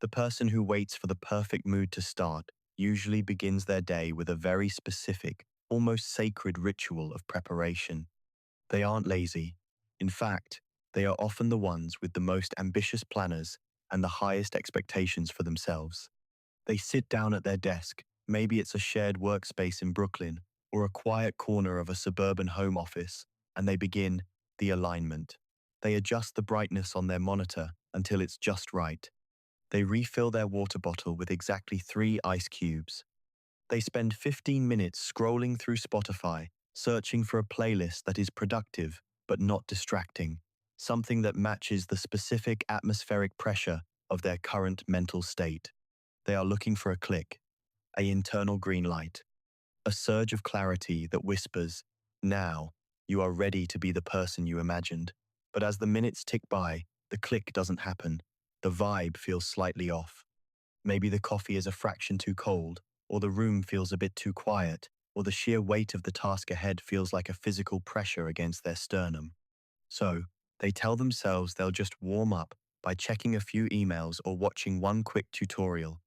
The person who waits for the perfect mood to start usually begins their day with a very specific, almost sacred ritual of preparation. They aren't lazy. In fact, they are often the ones with the most ambitious planners and the highest expectations for themselves. They sit down at their desk, maybe it's a shared workspace in Brooklyn or a quiet corner of a suburban home office, and they begin the alignment. They adjust the brightness on their monitor until it's just right. They refill their water bottle with exactly 3 ice cubes. They spend 15 minutes scrolling through Spotify, searching for a playlist that is productive but not distracting, something that matches the specific atmospheric pressure of their current mental state. They are looking for a click, an internal green light, a surge of clarity that whispers, "Now, you are ready to be the person you imagined." But as the minutes tick by, the click doesn't happen. The vibe feels slightly off. Maybe the coffee is a fraction too cold, or the room feels a bit too quiet, or the sheer weight of the task ahead feels like a physical pressure against their sternum. So, they tell themselves they'll just warm up by checking a few emails or watching one quick tutorial.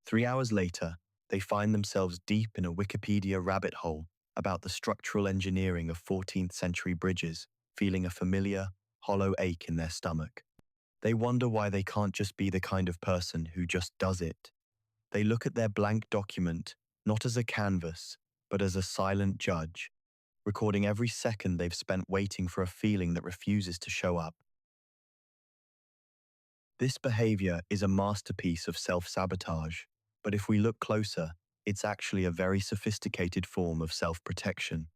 3 hours later, they find themselves deep in a Wikipedia rabbit hole about the structural engineering of 14th century bridges, feeling a familiar, hollow ache in their stomach. They wonder why they can't just be the kind of person who just does it. They look at their blank document not as a canvas, but as a silent judge, recording every second they've spent waiting for a feeling that refuses to show up. This behavior is a masterpiece of self-sabotage, but if we look closer, it's actually a very sophisticated form of self-protection.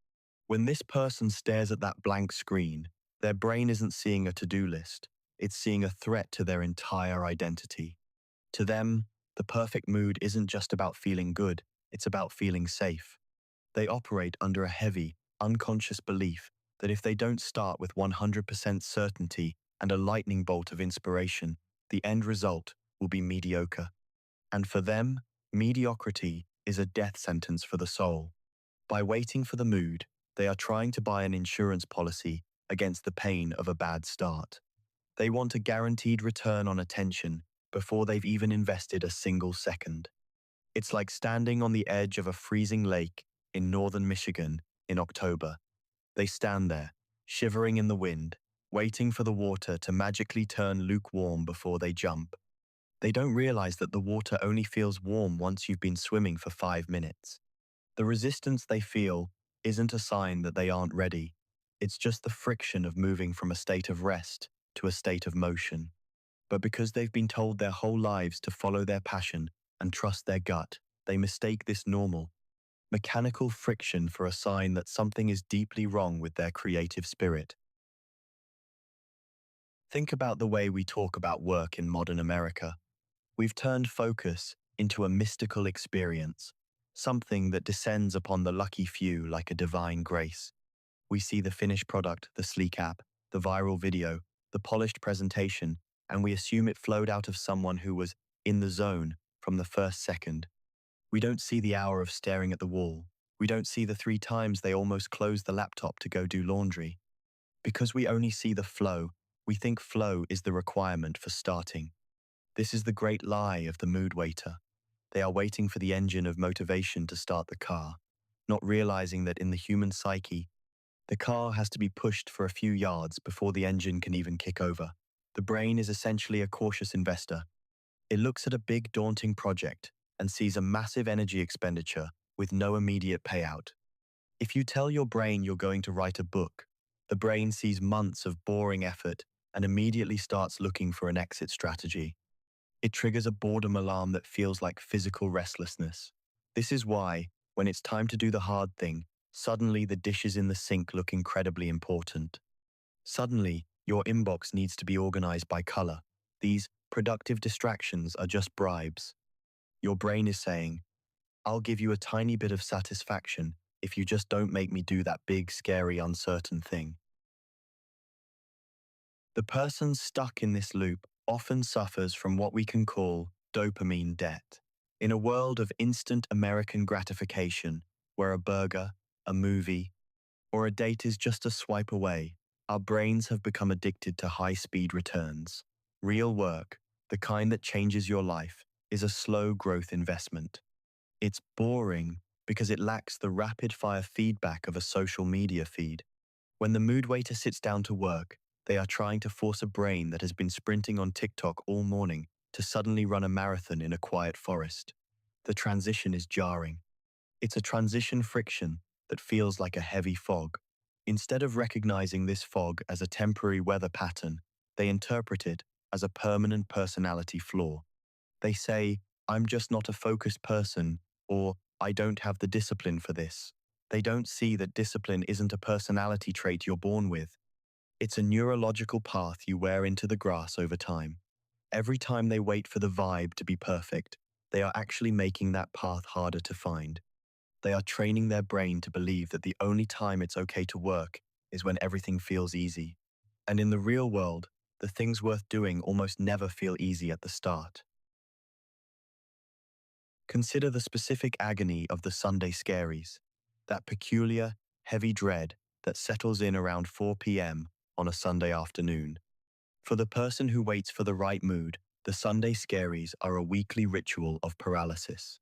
When this person stares at that blank screen, their brain isn't seeing a to-do list, it's seeing a threat to their entire identity. To them, the perfect mood isn't just about feeling good, it's about feeling safe. They operate under a heavy, unconscious belief that if they don't start with 100% certainty and a lightning bolt of inspiration, the end result will be mediocre. And for them, mediocrity is a death sentence for the soul. By waiting for the mood, they are trying to buy an insurance policy against the pain of a bad start. They want a guaranteed return on attention before they've even invested a single second. It's like standing on the edge of a freezing lake in northern Michigan in October. They stand there, shivering in the wind, waiting for the water to magically turn lukewarm before they jump. They don't realize that the water only feels warm once you've been swimming for 5 minutes. The resistance they feel isn't a sign that they aren't ready. It's just the friction of moving from a state of rest to a state of motion. But because they've been told their whole lives to follow their passion and trust their gut, they mistake this normal, mechanical friction for a sign that something is deeply wrong with their creative spirit. Think about the way we talk about work in modern America. We've turned focus into a mystical experience, something that descends upon the lucky few like a divine grace. We see the finished product, the sleek app, the viral video, the polished presentation, and we assume it flowed out of someone who was in the zone from the first second. We don't see the hour of staring at the wall. We don't see the 3 times they almost closed the laptop to go do laundry. Because we only see the flow, we think flow is the requirement for starting. This is the great lie of the mood waiter. They are waiting for the engine of motivation to start the car, not realizing that in the human psyche, the car has to be pushed for a few yards before the engine can even kick over. The brain is essentially a cautious investor. It looks at a big, daunting project and sees a massive energy expenditure with no immediate payout. If you tell your brain you're going to write a book, the brain sees months of boring effort and immediately starts looking for an exit strategy. It triggers a boredom alarm that feels like physical restlessness. This is why, when it's time to do the hard thing, suddenly the dishes in the sink look incredibly important. Suddenly, your inbox needs to be organized by color. These productive distractions are just bribes. Your brain is saying, "I'll give you a tiny bit of satisfaction if you just don't make me do that big, scary, uncertain thing." The person stuck in this loop often suffers from what we can call dopamine debt. In a world of instant American gratification, where a burger, a movie, or a date is just a swipe away, our brains have become addicted to high-speed returns. Real work, the kind that changes your life, is a slow growth investment. It's boring because it lacks the rapid-fire feedback of a social media feed. When the mood waiter sits down to work, they are trying to force a brain that has been sprinting on TikTok all morning to suddenly run a marathon in a quiet forest. The transition is jarring. It's a transition friction that feels like a heavy fog. Instead of recognizing this fog as a temporary weather pattern, they interpret it as a permanent personality flaw. They say, "I'm just not a focused person," or "I don't have the discipline for this." They don't see that discipline isn't a personality trait you're born with. It's a neurological path you wear into the grass over time. Every time they wait for the vibe to be perfect, they are actually making that path harder to find. They are training their brain to believe that the only time it's okay to work is when everything feels easy. And in the real world, the things worth doing almost never feel easy at the start. Consider the specific agony of the Sunday scaries, that peculiar, heavy dread that settles in around 4 p.m. on a Sunday afternoon. For the person who waits for the right mood, the Sunday scaries are a weekly ritual of paralysis.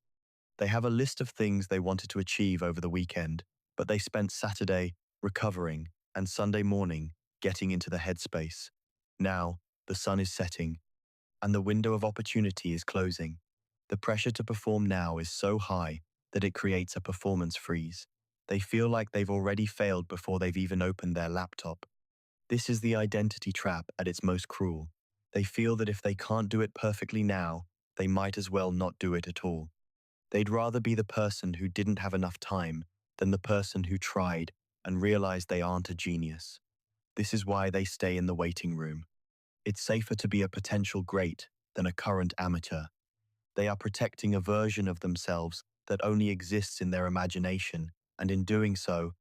They have a list of things they wanted to achieve over the weekend, but they spent Saturday recovering and Sunday morning getting into the headspace. Now, the sun is setting, and the window of opportunity is closing. The pressure to perform now is so high that it creates a performance freeze. They feel like they've already failed before they've even opened their laptop. This is the identity trap at its most cruel. They feel that if they can't do it perfectly now, they might as well not do it at all. They'd rather be the person who didn't have enough time than the person who tried and realized they aren't a genius. This is why they stay in the waiting room. It's safer to be a potential great than a current amateur. They are protecting a version of themselves that only exists in their imagination, and in doing so,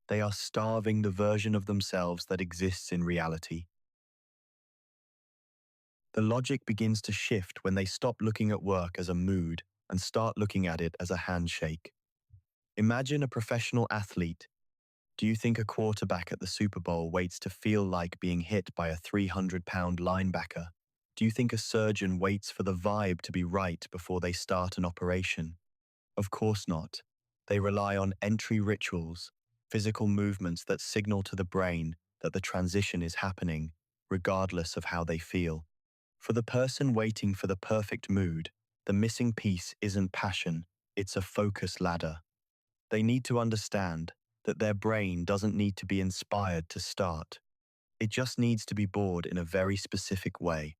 they are starving the version of themselves that exists in reality. The logic begins to shift when they stop looking at work as a mood and start looking at it as a handshake. Imagine a professional athlete. Do you think a quarterback at the Super Bowl waits to feel like being hit by a 300-pound linebacker? Do you think a surgeon waits for the vibe to be right before they start an operation? Of course not. They rely on entry rituals, physical movements that signal to the brain that the transition is happening, regardless of how they feel. For the person waiting for the perfect mood, the missing piece isn't passion, it's a focus ladder. They need to understand that their brain doesn't need to be inspired to start. It just needs to be bored in a very specific way.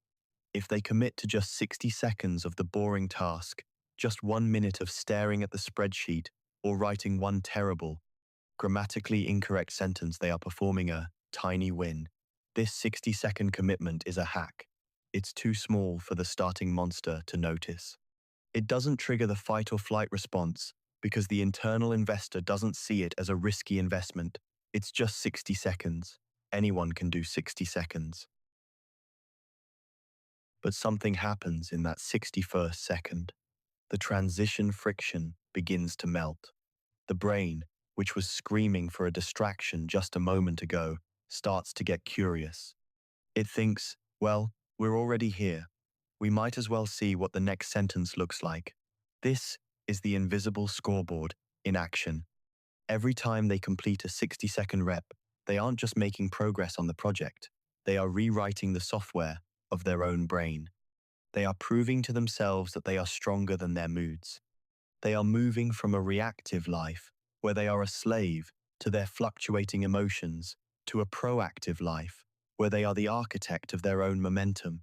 If they commit to just 60 seconds of the boring task, just 1 minute of staring at the spreadsheet, or writing one terrible, grammatically incorrect sentence, they are performing a tiny win. This 60-second commitment is a hack. It's too small for the starting monster to notice. It doesn't trigger the fight or flight response because the internal investor doesn't see it as a risky investment. It's just 60 seconds. Anyone can do 60 seconds. But something happens in that 61st second. The transition friction begins to melt. The brain, which was screaming for a distraction just a moment ago, starts to get curious. It thinks, well, we're already here. We might as well see what the next sentence looks like. This is the invisible scoreboard in action. Every time they complete a 60-second rep, they aren't just making progress on the project. They are rewriting the software of their own brain. They are proving to themselves that they are stronger than their moods. They are moving from a reactive life, where they are a slave to their fluctuating emotions, to a proactive life, where they are the architect of their own momentum.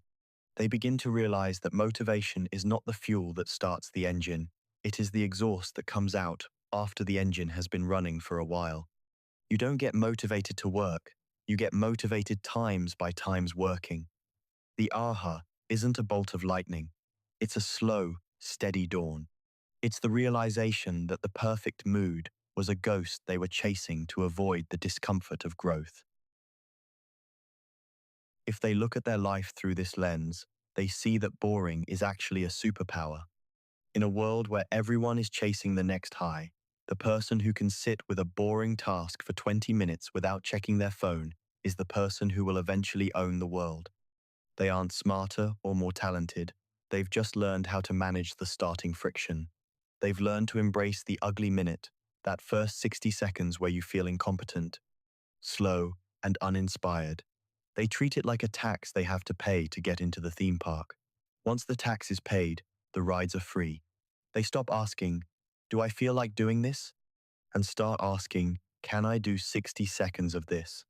They begin to realize that motivation is not the fuel that starts the engine, it is the exhaust that comes out after the engine has been running for a while. You don't get motivated to work, you get motivated times by times working. The aha isn't a bolt of lightning, it's a slow, steady dawn. It's the realization that the perfect mood was a ghost they were chasing to avoid the discomfort of growth. If they look at their life through this lens, they see that boring is actually a superpower. In a world where everyone is chasing the next high, the person who can sit with a boring task for 20 minutes without checking their phone is the person who will eventually own the world. They aren't smarter or more talented. They've just learned how to manage the starting friction. They've learned to embrace the ugly minute, that first 60 seconds where you feel incompetent, slow, and uninspired. They treat it like a tax they have to pay to get into the theme park. Once the tax is paid, the rides are free. They stop asking, "Do I feel like doing this?" and start asking, "Can I do 60 seconds of this?"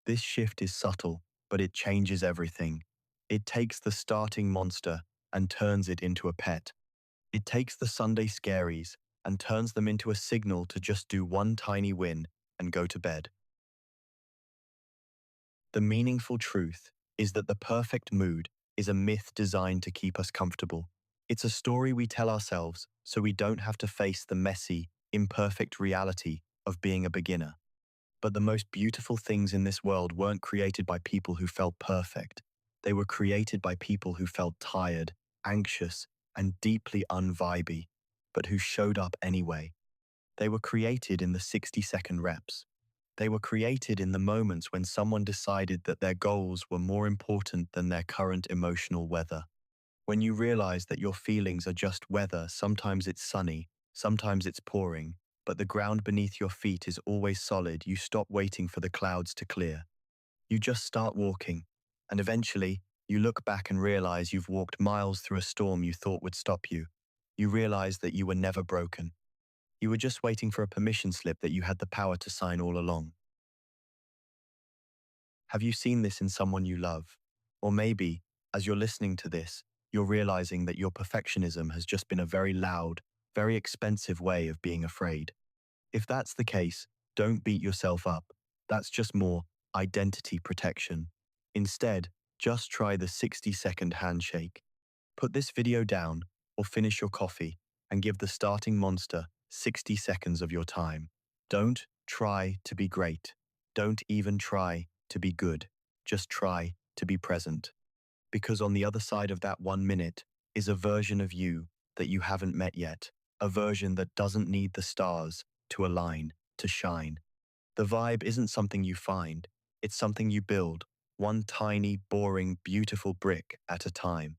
This shift is subtle, but it changes everything. It takes the starting monster and turns it into a pet. It takes the Sunday scaries and turns them into a signal to just do one tiny win and go to bed. The meaningful truth is that the perfect mood is a myth designed to keep us comfortable. It's a story we tell ourselves so we don't have to face the messy, imperfect reality of being a beginner. But the most beautiful things in this world weren't created by people who felt perfect. They were created by people who felt tired, anxious, and deeply unvibey, but who showed up anyway. They were created in the 60-second reps. They were created in the moments when someone decided that their goals were more important than their current emotional weather. When you realize that your feelings are just weather, sometimes it's sunny, sometimes it's pouring, but the ground beneath your feet is always solid, you stop waiting for the clouds to clear. You just start walking, and eventually, you look back and realize you've walked miles through a storm you thought would stop you. You realize that you were never broken. You were just waiting for a permission slip that you had the power to sign all along. Have you seen this in someone you love? Or maybe, as you're listening to this, you're realizing that your perfectionism has just been a very loud, very expensive way of being afraid. If that's the case, don't beat yourself up. That's just more identity protection. Instead, just try the 60-second handshake. Put this video down or finish your coffee and give the starting monster 60 seconds of your time. Don't try to be great. Don't even try to be good. Just try to be present. Because on the other side of that 1 minute is a version of you that you haven't met yet, a version that doesn't need the stars to align, to shine. The vibe isn't something you find, it's something you build, one tiny, boring, beautiful brick at a time.